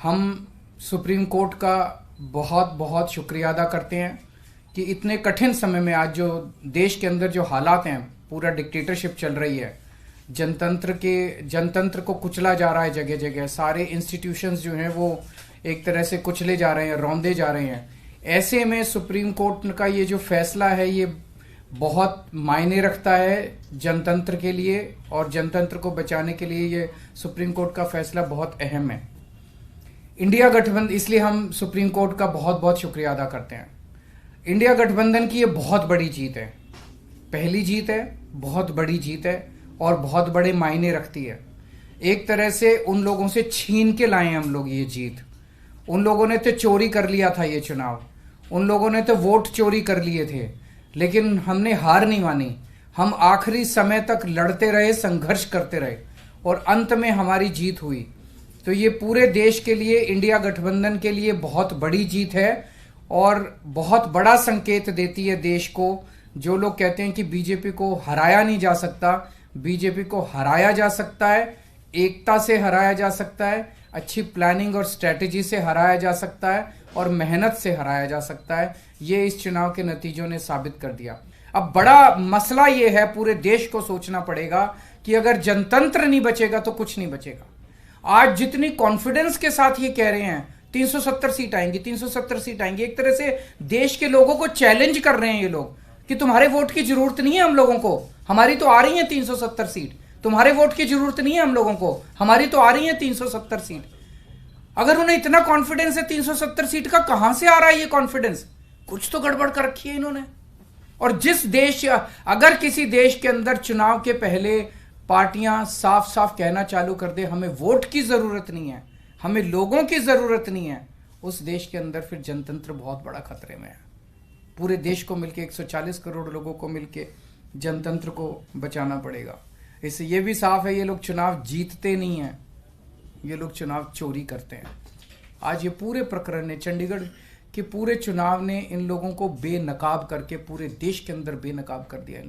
हम supreme court का बहुत बहुत शुक्रिया अदा करते हैं कि इतने कठिन समय में आज जो देश के अंदर जो हालात हैं, पूरा डिक्टेटरशिप चल रही है, जनतंत्र को कुचला जा रहा है जगह जगह, सारे इंस्टीट्यूशंस जो हैं वो एक तरह से कुचले जा रहे हैं, रौंदे जा रहे हैं। ऐसे में सुप्रीम कोर्ट का ये जो फैसला है ये बहुत मायने रखता है जनतंत्र के लिए, और जनतंत्र को बचाने के लिए ये सुप्रीम कोर्ट का फैसला बहुत अहम है। इंडिया गठबंधन, इसलिए हम सुप्रीम कोर्ट का बहुत बहुत शुक्रिया अदा करते हैं। इंडिया गठबंधन की ये बहुत बड़ी जीत है, पहली जीत है, बहुत बड़ी जीत है और बहुत बड़े मायने रखती है। एक तरह से उन लोगों से छीन के लाए हम लोग ये जीत। उन लोगों ने तो चोरी कर लिया था ये चुनाव, उन लोगों ने तो वोट चोरी कर लिए थे, लेकिन हमने हार नहीं मानी। हम आखिरी समय तक लड़ते रहे, संघर्ष करते रहे और अंत में हमारी जीत हुई। तो ये पूरे देश के लिए, इंडिया गठबंधन के लिए बहुत बड़ी जीत है और बहुत बड़ा संकेत देती है देश को। जो लोग कहते हैं कि बीजेपी को हराया नहीं जा सकता, बीजेपी को हराया जा सकता है, एकता से हराया जा सकता है, अच्छी प्लानिंग और स्ट्रेटेजी से हराया जा सकता है और मेहनत से हराया जा सकता है। ये इस चुनाव के नतीजों ने साबित कर दिया। अब बड़ा मसला ये है, पूरे देश को सोचना पड़ेगा कि अगर जनतंत्र नहीं बचेगा तो कुछ नहीं बचेगा। आज जितनी कॉन्फिडेंस के साथ ये कह रहे हैं 370 सीट आएंगी, 370 सीट आएंगी, एक तरह से देश के लोगों को चैलेंज कर रहे हैं ये लोग कि तुम्हारे वोट की जरूरत नहीं है हम लोगों को, हमारी तो आ रही है 370 सीट। तुम्हारे वोट की जरूरत नहीं है हम लोगों को, हमारी तो आ रही है 370 सीट। अगर उन्हें इतना कॉन्फिडेंस है 370 सीट का, कहां से आ रहा है ये कॉन्फिडेंस? कुछ तो गड़बड़ कर रखी है इन्होंने। और जिस देश, अगर किसी देश के अंदर चुनाव के पहले पार्टियां साफ साफ कहना चालू कर दे हमें वोट की जरूरत नहीं है, हमें लोगों की जरूरत नहीं है, उस देश के अंदर फिर जनतंत्र बहुत बड़ा खतरे में है। पूरे देश को मिलके 140 करोड़ लोगों को मिलके जनतंत्र को बचाना पड़ेगा। इससे ये भी साफ है ये लोग चुनाव जीतते नहीं हैं, ये लोग चुनाव चोरी करते हैं। आज ये पूरे प्रकरण ने, चंडीगढ़ के पूरे चुनाव ने इन लोगों को बेनकाब करके पूरे देश के अंदर बेनकाब कर दिया।